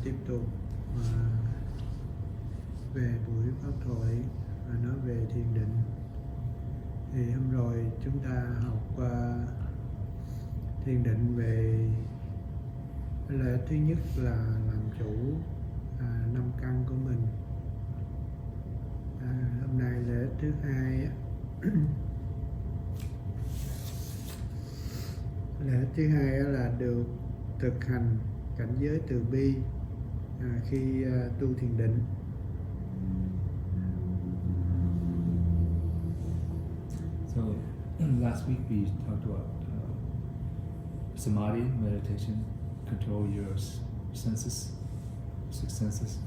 tiếp tục về buổi pháp thoại nói về thiền định. Thì hôm rồi chúng ta học thiền định về lợi ích thứ nhất là làm chủ 5 căn của mình. Hôm nay lợi ích thứ hai lợi ích thứ hai là được thực hành cảnh giới từ bi khi tu thiền định. So last week we talked about samadhi, meditation, control your senses, 6 senses,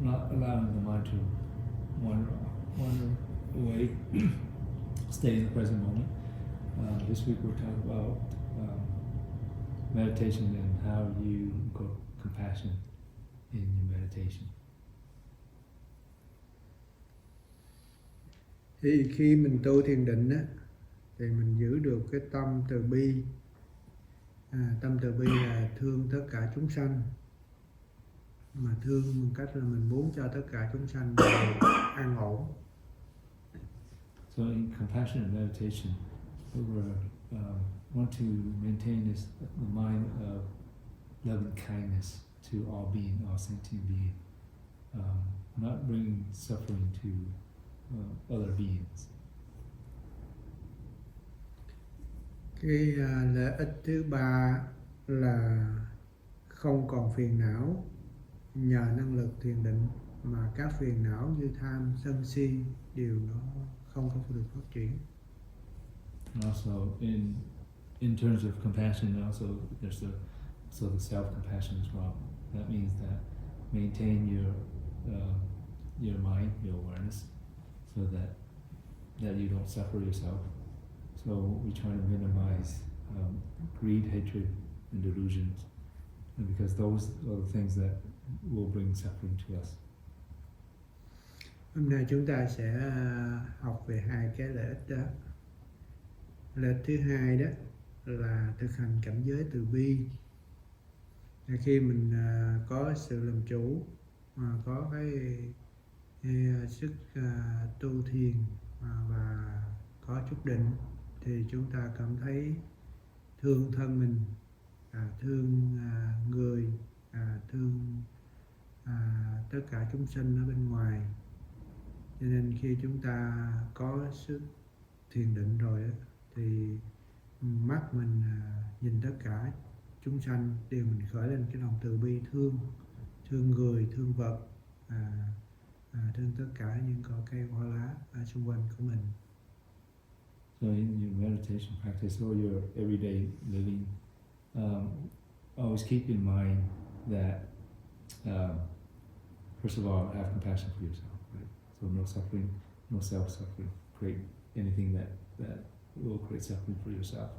not allowing the mind to wander away, stay in the present moment. This week we're talking about meditation and how you go compassion in your meditation. Thì khi mình tu thiền định thì mình giữ được cái tâm từ bi. Tâm từ bi là thương tất cả chúng sanh, mà thương một cách là mình muốn cho tất cả chúng sanh đều an ổn. So in compassionate meditation, we want to maintain the mind of loving kindness to all being, all sentient being, not bringing suffering to other beings. Cái lợi ích thứ ba là không còn phiền não nhờ năng lực thiền định, mà các phiền não như tham, sân, si đều nó không có được phát triển. And also in terms of compassion, also there's the self-compassion as well. That means that maintain your mind, your awareness, so that you don't suffer yourself. So we try to minimize greed, hatred, and delusions, and because those are the things that will bring suffering to us. Hôm nay chúng ta sẽ học về hai cái lợi ích đó. Lợi ích thứ hai đó là thực hành cảnh giới từ bi. Khi mình có sự làm chủ, có cái sức tu thiền và có chút định, thì chúng ta cảm thấy thương thân mình, thương người, thương tất cả chúng sinh ở bên ngoài. Cho nên khi chúng ta có sức thiền định rồi thì mắt mình nhìn tất cả chúng sanh đều mình khởi lên cái lòng từ bi, thương người, thương vật, thương tất cả những cỏ cây hoa lá ở xung quanh của mình. So in your meditation practice or your everyday living, always keep in mind that first of all, have compassion for yourself, right? So no suffering, no self-suffering, create anything that will create suffering for yourself.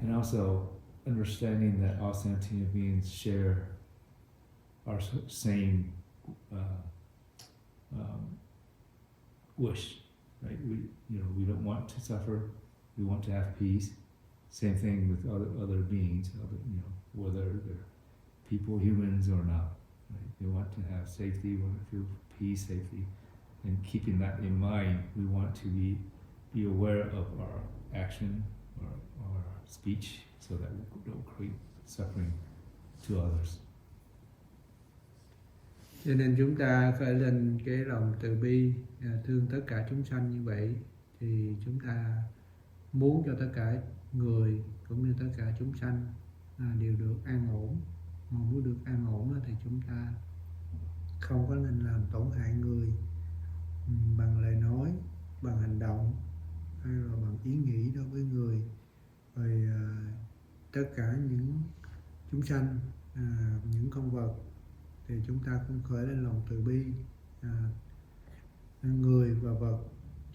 And also understanding that all sentient beings share our same wish, right? We don't want to suffer. We want to have peace. Same thing with other beings, whether they're people, humans or not. Right? They want to have safety. We want to feel peace, safety, and keeping that in mind, we want to be aware of our action or our speech, so that we don't create suffering to others. Cho nên chúng ta khởi lên cái lòng từ bi, thương tất cả chúng sanh như vậy, thì chúng ta muốn cho tất cả người cũng như tất cả chúng sanh đều được an ổn. Mà muốn được an ổn thì chúng ta không có nên làm tổn hại người bằng lời nói, bằng hành động hay là bằng ý nghĩ đối với người. Rồi tất cả những chúng sanh, những con vật thì chúng ta cũng khởi lên lòng từ bi. Người và vật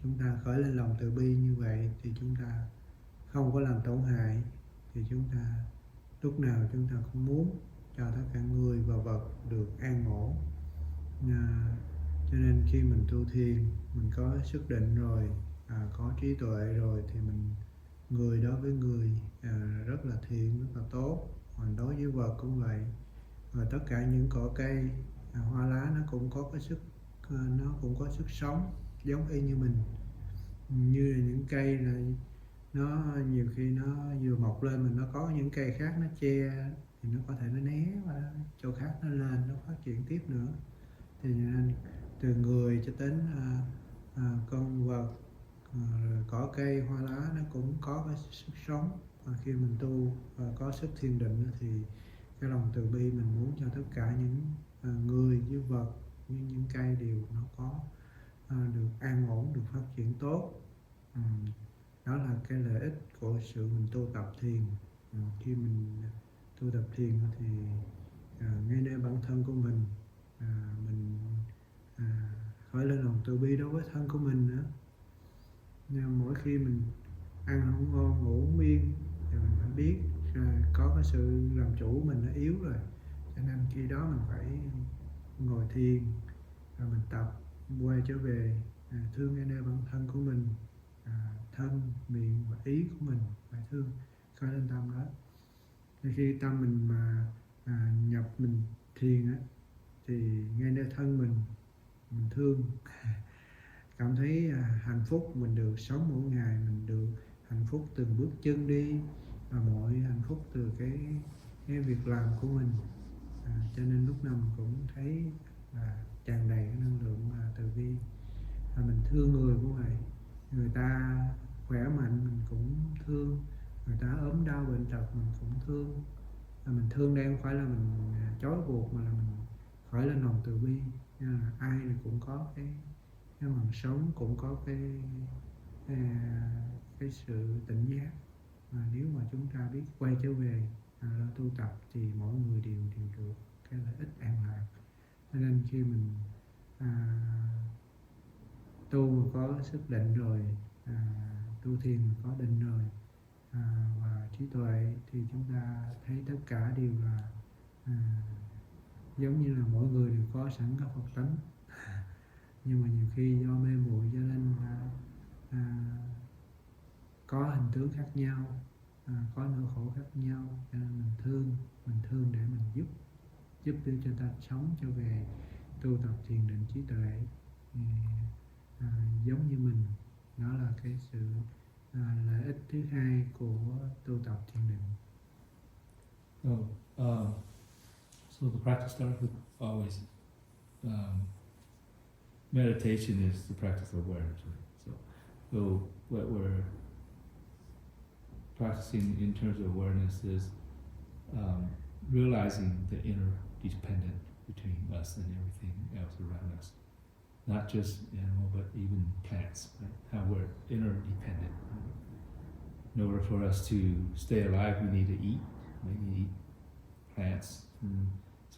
chúng ta khởi lên lòng từ bi như vậy thì chúng ta không có làm tổn hại, thì chúng ta lúc nào chúng ta cũng muốn cho tất cả người và vật được an ổn. Cho nên khi mình tu thiền, mình có sức định rồi, có trí tuệ rồi, thì mình người đối với người rất là thiện, rất là tốt, Còn đối với vật cũng vậy. Và tất cả những cỏ cây, hoa lá nó cũng có cái sức, nó cũng có sức sống giống y như mình. Như là những cây là nó nhiều khi nó vừa mọc lên mình nó có những cây khác nó che thì nó có thể nó né qua chỗ khác nó lên nó phát triển tiếp nữa. Thì nên từ người cho đến con vật, cỏ cây hoa lá nó cũng có cái sức sống. Và khi mình tu và có sức thiền định thì cái lòng từ bi mình muốn cho tất cả những người với vật với những cây đều nó có được an ổn, được phát triển tốt. Đó là cái lợi ích của sự mình tu tập thiền. Khi mình tu tập thiền thì ngay nơi bản thân của mình khởi lên lòng từ bi đối với thân của mình nữa. Nhưng mỗi khi mình ăn không ngon ngủ không yên thì mình phải biết có cái sự làm chủ mình nó yếu rồi, cho nên khi đó mình phải ngồi thiền và mình tập quay trở về thương ngay nơi bản thân của mình, thân miệng và ý của mình phải thương khởi lên tâm đó. Thì khi tâm mình mà nhập mình thiền á thì ngay nơi thân mình thương cảm thấy hạnh phúc, mình được sống mỗi ngày, mình được hạnh phúc từng bước chân đi và mọi hạnh phúc từ cái việc làm của mình. Cho nên lúc nào mình cũng thấy tràn đầy cái năng lượng từ bi. Mình thương người cũng vậy, người ta khỏe mạnh mình cũng thương, người ta ốm đau bệnh tật mình cũng thương. Mình thương đây không phải là mình trói buộc mà là mình khởi lên lòng từ bi. Ai thì cũng có cái mầm sống, cũng có cái sự tỉnh giác. Mà nếu mà chúng ta biết quay trở về lo tu tập thì mỗi người đều được cái lợi ích an lạc. Cho nên khi mình tu mà có sức định rồi, tu thiền mà có định rồi và trí tuệ thì chúng ta thấy tất cả đều là giống như là mỗi người đều có sẵn các Phật tánh. Nhưng mà nhiều khi do mê muội cho nên có hình tướng khác nhau, có nỗi khổ khác nhau, cho nên mình thương để mình giúp để cho ta sống trở về tu tập thiền định trí tuệ giống như mình. Đó là cái sự lợi ích thứ hai của tu tập thiền định. So the practice starts with always meditation is the practice of awareness. Right? So what we're practicing in terms of awareness is realizing the interdependence between us and everything else around us. Not just animal, but even plants. Right? How we're interdependent. In order for us to stay alive, we need to eat. We need to eat plants.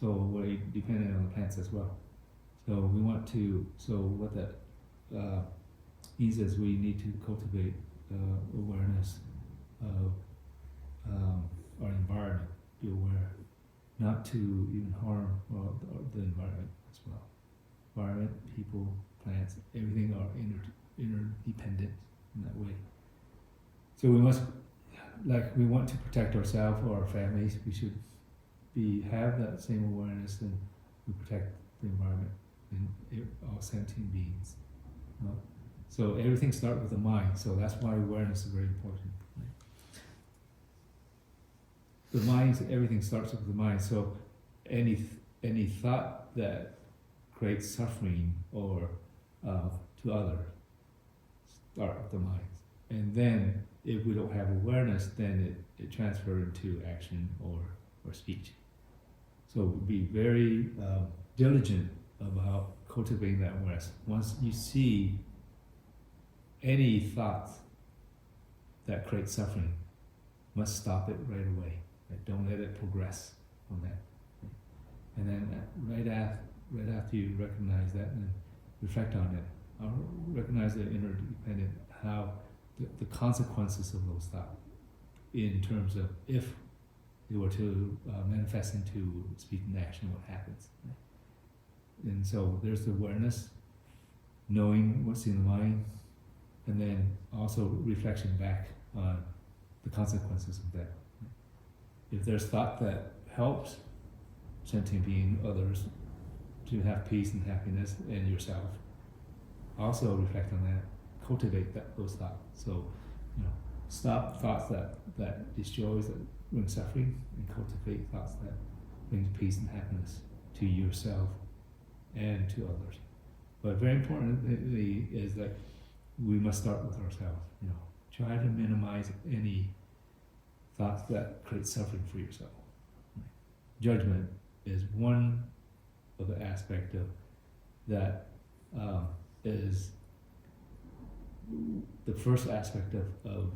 So we're dependent on the plants as well. So we want to. So what that means is we need to cultivate awareness of our environment. Be aware, not to even harm the environment as well. Environment, people, plants, everything are interdependent in that way. So we must, like we want to protect ourselves or our families, we should have that same awareness, and we protect the environment and all sentient beings. You know? So everything starts with the mind, so that's why awareness is very important. Right? The mind, everything starts with the mind, so any thought that creates suffering or to others start with the mind. And then if we don't have awareness, then it transfers into action or speech. So be very diligent about cultivating that awareness. Once you see any thoughts that create suffering, must stop it right away. Right? Don't let it progress on that. And then right after you recognize that and reflect on it, recognize the interdependent, how the consequences of those thoughts in terms of if they were to manifest into speech and action, what happens. Right? And so there's the awareness, knowing what's in the mind, and then also reflection back on the consequences of that. if there's thought that helps sentient being, others, to have peace and happiness, and yourself, also reflect on that, cultivate those thoughts. So, you know, stop thoughts that destroys, that bring suffering, and cultivate thoughts that bring peace and happiness to yourself and to others. But very importantly is that we must start with ourselves. You know, try to minimize any thoughts that create suffering for yourself. Judgment is one of the aspect of that is the first aspect of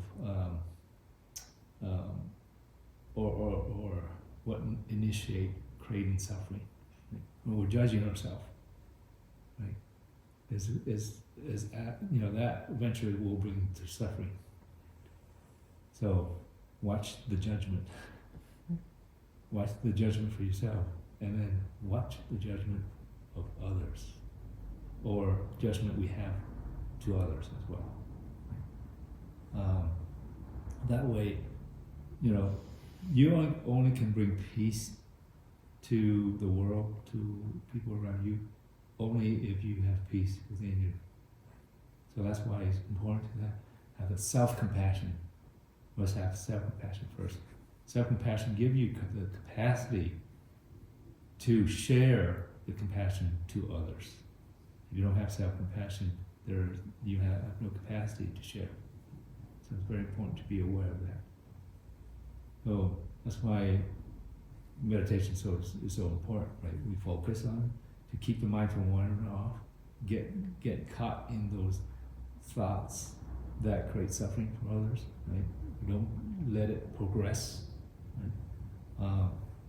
or what initiate creating suffering. When we're judging ourselves, right, you know, that eventually will bring to suffering. So watch the judgment. Watch the judgment for yourself, and then watch the judgment of others, or judgment we have to others as well. That way, you know, you only can bring peace to the world, to people around you, only if you have peace within you. So that's why it's important to have a self-compassion. You must have self-compassion first. Self-compassion gives you the capacity to share the compassion to others. If you don't have self-compassion, you have no capacity to share. So it's very important to be aware of that. So that's why meditation is so important, right? We focus on to keep the mind from wandering off, get caught in those thoughts that create suffering for others, right? We don't let it progress, right?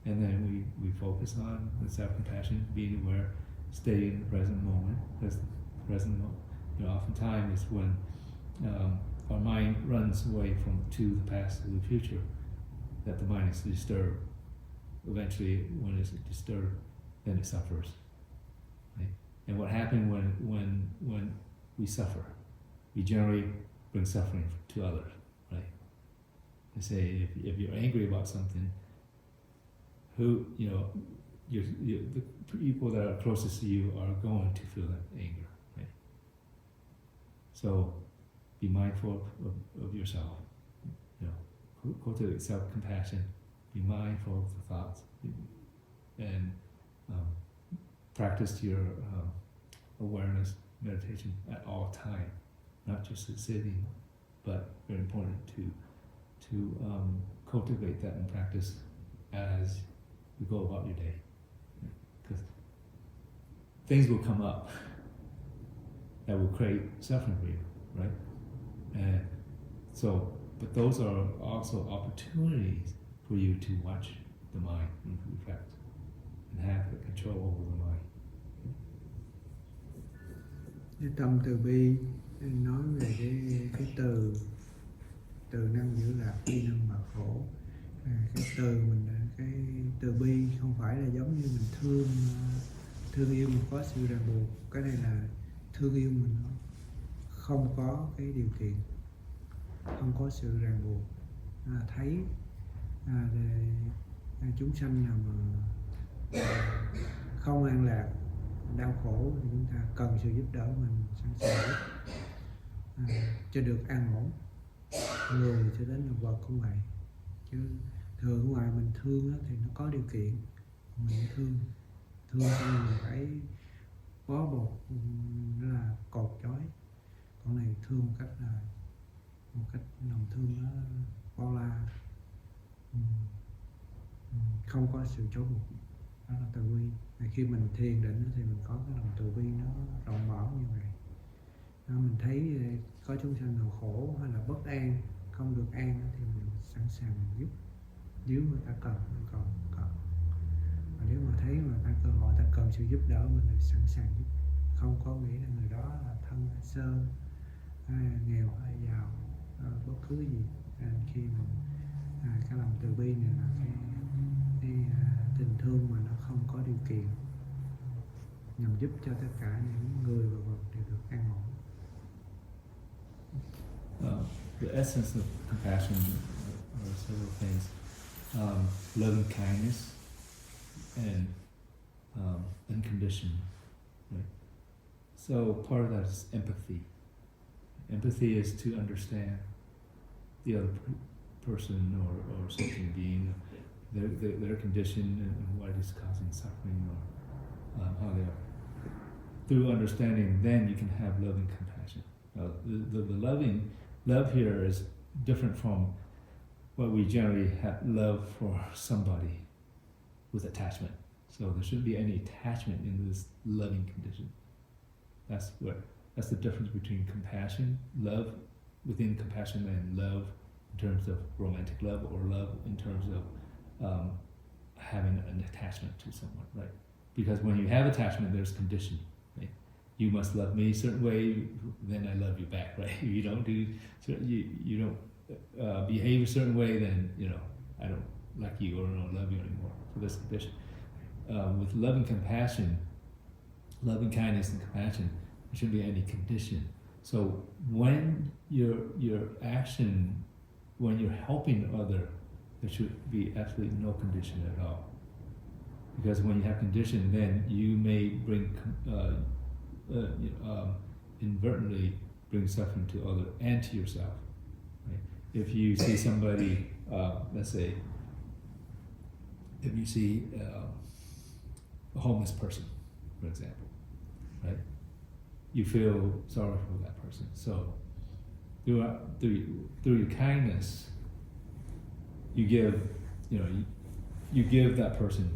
And then we focus on the self-compassion, being aware, stay in the present moment, because the present moment, you know, oftentimes is when our mind runs away to the past, to the future, that the mind is disturbed. Eventually, when it's disturbed, then it suffers. Right? And what happens when we suffer? We generally bring suffering to others. Right? They say if you're angry about something, the people that are closest to you are going to feel that anger. Right? So be mindful of yourself. You know, cultivate self-compassion. Be mindful of the thoughts, and practice your awareness meditation at all time, not just at sitting, but very important to cultivate that and practice as you go about your day, because things will come up that will create suffering for you, right? And so, but those are also opportunities for you to watch the mind and reflect and have the control over the mind. Cái tâm từ bi nói về cái từ năng giữ lạc, bi năng mà khổ. Cái cái từ bi không phải là giống như mình thương yêu mình có sự ràng buộc. Cái này là thương yêu mình không có cái điều kiện, không có sự ràng buộc. Thấy chúng sanh nào mà không an lạc, đau khổ thì chúng ta cần sự giúp đỡ, mình sẵn sàng giúp cho được an ổn. Người cho đến là vật cũng vậy, chứ thường ngoài mình thương thì nó có điều kiện, mình thương xong mình phải bó buộc, nó là cột chói. Còn này thương một cách lòng thương nó bao la, không có sự trói buộc. Đó là từ bi. Khi mình thiền định thì mình có cái lòng từ bi nó rộng mở như vậy. Mình thấy có chúng sanh nào khổ hay là bất an, không được an thì mình sẵn sàng giúp. Nếu người ta cần. Và nếu mà thấy người ta cơ hội, ta cần sự giúp đỡ, mình lại sẵn sàng giúp. Không có nghĩ là người đó là thân hay sơ, hay nghèo hay giàu, bất cứ gì. Khi mình cái lòng từ bi này là cái tình thương mà nó không có điều kiện, nhằm giúp cho tất cả những người và vật đều được an ổn. The essence of compassion are several things. loving kindness and unconditioned, right? So part of that is empathy. Empathy is to understand the other person or sentient being, their condition and what is causing suffering or how they are. Through understanding, then you can have loving compassion. The love here is different from what we generally have love for somebody with attachment. So there shouldn't be any attachment in this loving condition. That's the difference between compassion, love within compassion, and love in terms of romantic love, or love in terms of having an attachment to someone, right? Because when you have attachment, there's condition, right? You must love me a certain way, then I love you back, right? If you don't do, you don't behave a certain way, then I don't like you or I don't love you anymore. So there's condition. With loving compassion, loving kindness and compassion, there shouldn't be any condition. So when your action, when you're helping other, there should be absolutely no condition at all. Because when you have condition, then you may bring inadvertently bring suffering to other and to yourself. Right? If you see somebody, let's say, if you see a homeless person, for example, right? You feel sorry for that person. So through your kindness, you give, you give that person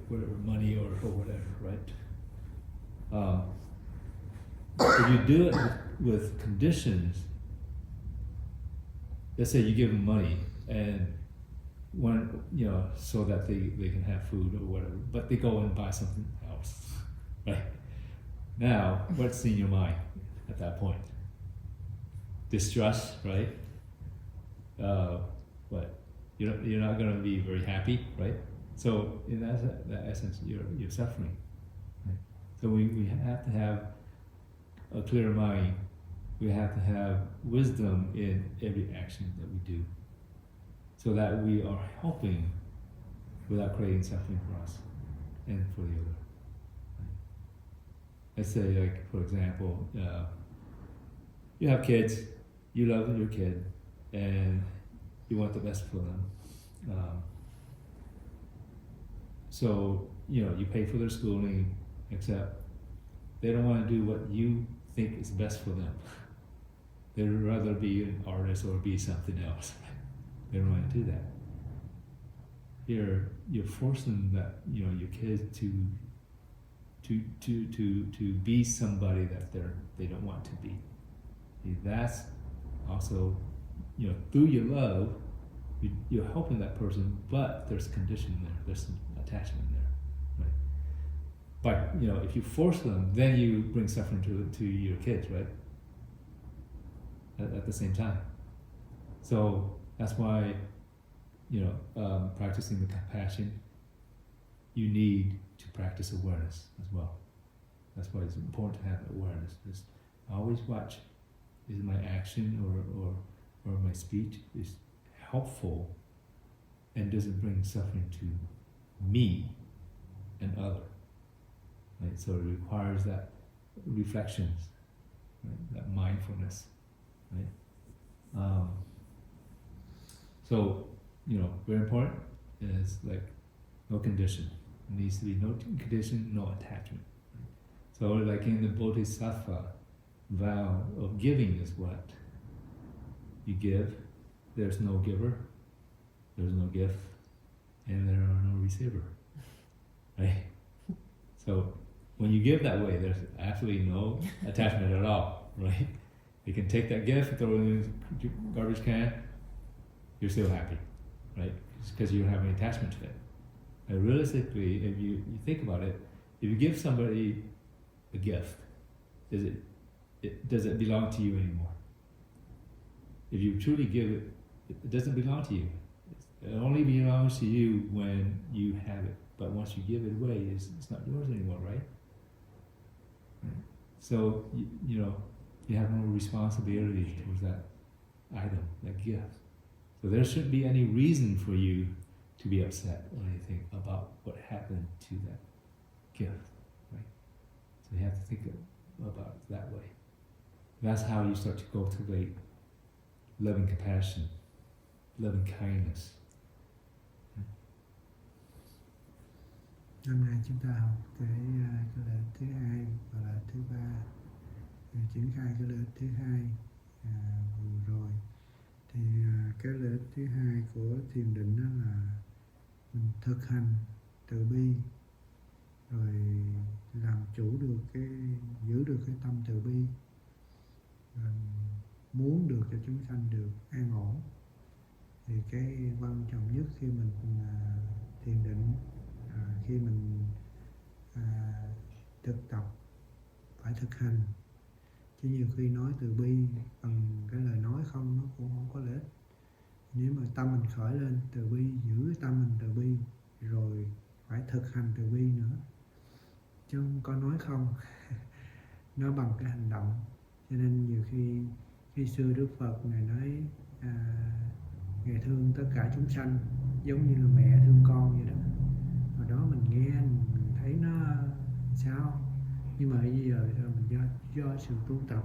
whatever money or whatever, right? If you do it with conditions, let's say you give them money and when so that they can have food or whatever, but they go and buy something else, right? Now, what's in your mind at that point? Distrust, right? What? You're not going to be very happy, right? So in that essence, you're suffering, right? So we have to have a clear mind. We have to have wisdom in every action that we do, so that we are helping without creating suffering for us and for the other. Let's say, like, for example, you have kids, you love your kid, and you want the best for them. So, you pay for their schooling, except they don't want to do what you think is best for them. They'd rather be an artist or be something else. They don't want to do that. Here, you're forcing that, your kids to be somebody that they don't want to be. That's also, through your love, you're helping that person, but there's condition there, there's some attachment there, right? But if you force them, then you bring suffering to your kids, right? At the same time. So that's why, practicing the compassion, you need to practice awareness as well. That's why it's important to have awareness. Just always watch, is my action or my speech is helpful and doesn't bring suffering to me and other. Right? So it requires that reflections, right? That mindfulness. Right? So, very important is like no condition. There needs to be no condition, no attachment. Right? So like in the Bodhisattva vow of giving is what? You give, there's no giver, there's no gift, and there are no receiver. Right? So when you give that way, there's absolutely no attachment at all, right? You can take that gift, throw it in the garbage can, you're still happy, right? It's because you don't have any attachment to it. And realistically, if you think about it, if you give somebody a gift, does it belong to you anymore? If you truly give it, it doesn't belong to you. It only belongs to you when you have it. But once you give it away, it's not yours anymore, right? So, you have no responsibility towards that item, that gift. So there shouldn't be any reason for you to be upset or anything about what happened to that gift, right? So you have to think about it that way. That's how you start to cultivate loving compassion, loving kindness. Hôm nay chúng ta học cái lợi ích thứ hai và lợi ích thứ ba, triển khai cái lợi ích thứ hai vừa rồi. Thì cái lợi ích thứ hai của thiền định đó là mình thực hành từ bi, rồi làm chủ được giữ được cái tâm từ bi, rồi muốn được cho chúng sanh được an ổn. Thì cái quan trọng nhất khi mình thiền định, khi mình thực tập phải thực hành, chứ nhiều khi nói từ bi bằng cái lời nói không nó cũng không có lợi ích. Nếu mà tâm mình khởi lên từ bi, giữ tâm mình từ bi, rồi phải thực hành từ bi nữa, chứ không có nói không. Nói bằng cái hành động. Cho nên nhiều khi xưa Đức Phật Ngài nói Ngài thương tất cả chúng sanh giống như là mẹ thương con vậy đó. Hồi đó mình nghe mình thấy nó sao, nhưng mà bây giờ mình do sự tu tập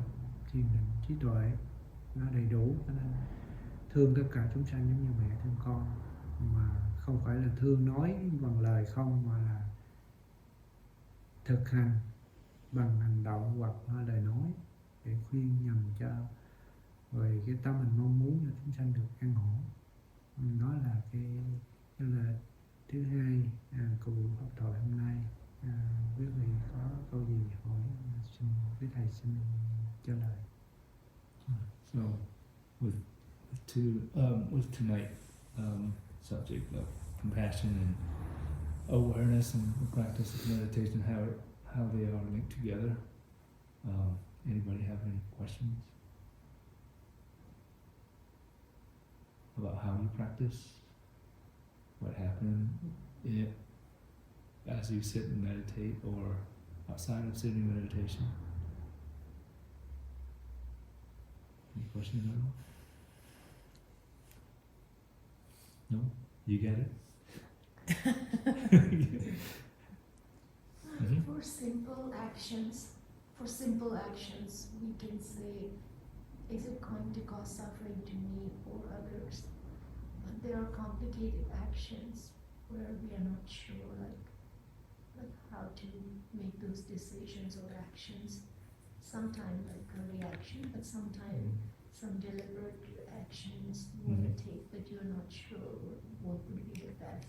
thiền định trí tuệ nó đầy đủ, cho nên thương tất cả chúng sanh giống như mẹ thương con, mà không phải là thương nói bằng lời không, mà là thực hành bằng hành động hoặc lời nói để khuyên nhầm cho, rồi cái tâm mình mong muốn cho chúng sanh được an ổn. Đó là cái là thứ hai của buổi học thoại hôm nay. Quý vị có câu gì hỏi xin quý thầy xin trả lời. So with tonight subject of compassion and awareness and the practice of meditation, how they are linked together. Anybody have any questions about how you practice? What happened as you sit and meditate, or outside of sitting meditation? Any questions at all? No? You get it? Mm-hmm. For simple actions, we can say, is it going to cause suffering to me or others? But there are complicated actions where we are not sure, like how to make those decisions or actions. Sometimes like a reaction, but sometimes some deliberate actions you want to take, but you're not sure what would be the best.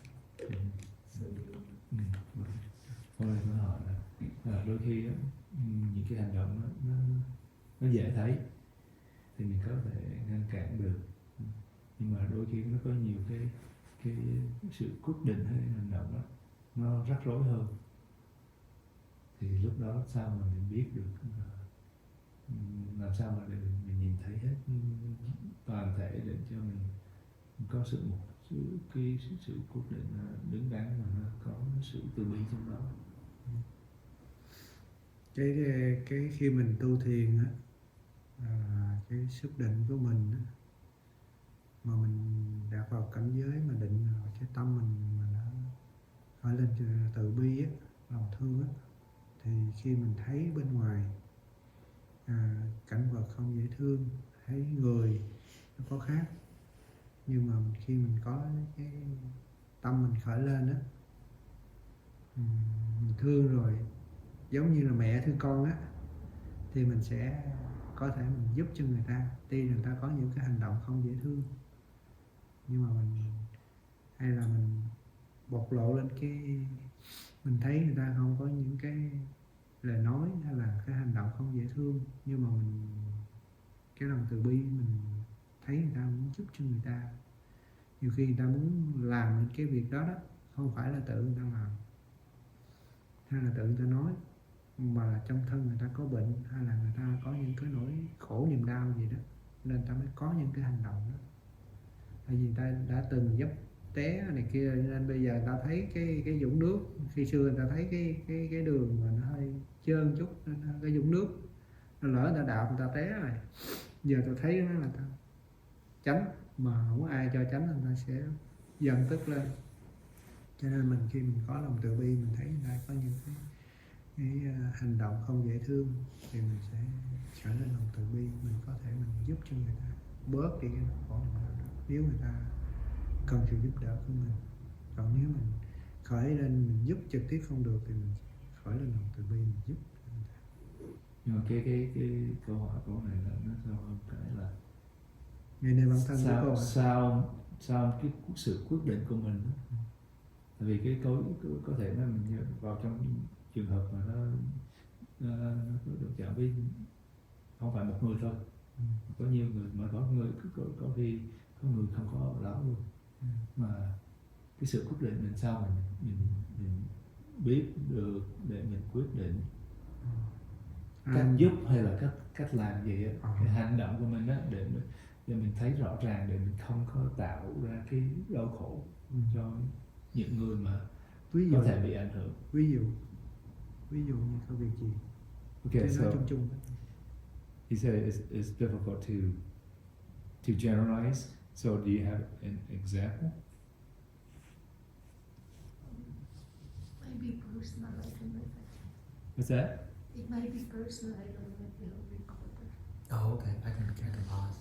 So đôi khi đó, những cái hành động nó dễ thấy thì mình có thể ngăn cản được, nhưng mà đôi khi nó có nhiều cái sự quyết định hay hành động đó nó rắc rối hơn, thì lúc đó sao mà mình biết được, làm sao mà để mình nhìn thấy hết toàn thể để cho mình có sự quyết định đứng đắn mà nó có sự từ bi trong đó. Cái khi mình tu thiền á, cái sức định của mình á, mà mình đạt vào cảnh giới mà định rồi, cái tâm mình mà nó khởi lên từ bi á, lòng thương á, thì khi mình thấy bên ngoài cảnh vật không dễ thương, thấy người nó có khác, nhưng mà khi mình có cái tâm mình khởi lên á, mình thương rồi giống như là mẹ thương con á, thì mình sẽ có thể mình giúp cho người ta, tuy người ta có những cái hành động không dễ thương, nhưng mà hay là mình bộc lộ lên cái mình thấy người ta không có những cái lời nói hay là cái hành động không dễ thương, nhưng mà mình cái lòng từ bi mình thấy người ta muốn giúp cho người ta. Nhiều khi người ta muốn làm cái việc đó không phải là tự người ta làm hay là tự người ta nói, mà trong thân người ta có bệnh hay là người ta có những cái nỗi khổ niềm đau gì đó, nên người ta mới có những cái hành động đó. Tại vì người ta đã từng dấp té này kia, nên bây giờ người ta thấy cái dũng nước. Khi xưa người ta thấy cái đường mà nó hơi trơn chút, nên cái dũng nước nó lỡ người ta đạp người ta té rồi, giờ tôi thấy nó là ta tránh, mà không có ai cho tránh, người ta sẽ giận tức lên, Cho nên mình khi mình có lòng từ bi, mình thấy người ta có những cái hành động không dễ thương thì mình sẽ trở nên lòng từ bi, mình có thể mình giúp cho người ta bớt đi cái nỗi khổ niềm đau đó, nếu người ta cần sự giúp đỡ của mình. Còn nếu mình khởi lên mình giúp trực tiếp không được thì mình khởi lên lòng từ bi, mình giúp người ta. Nhưng mà cái câu hỏi này là nó sâu hơn cái là Ngày nay bản thân của cô sao cái sự quyết định của mình đó. Tại vì cái có thể nó mình vào trong trường hợp mà nó được chạm với không phải một người thôi, có nhiều người, mà có người có khi có người không có lão luôn, mà cái sự quyết định mình sao mình biết được để mình quyết định cách giúp hay là cách làm gì á, cái hành động của mình á, để mình thấy rõ ràng, để mình không có tạo ra cái đau khổ cho những người mà có thể bị ảnh hưởng. Ví dụ như có việc gì. Okay, so nói chung he said it's difficult to generalize. So do you have an example? Maybe personal, I don't know if What's that? it might be personal, I don't know if it'll record it. Oh, okay. I can pause.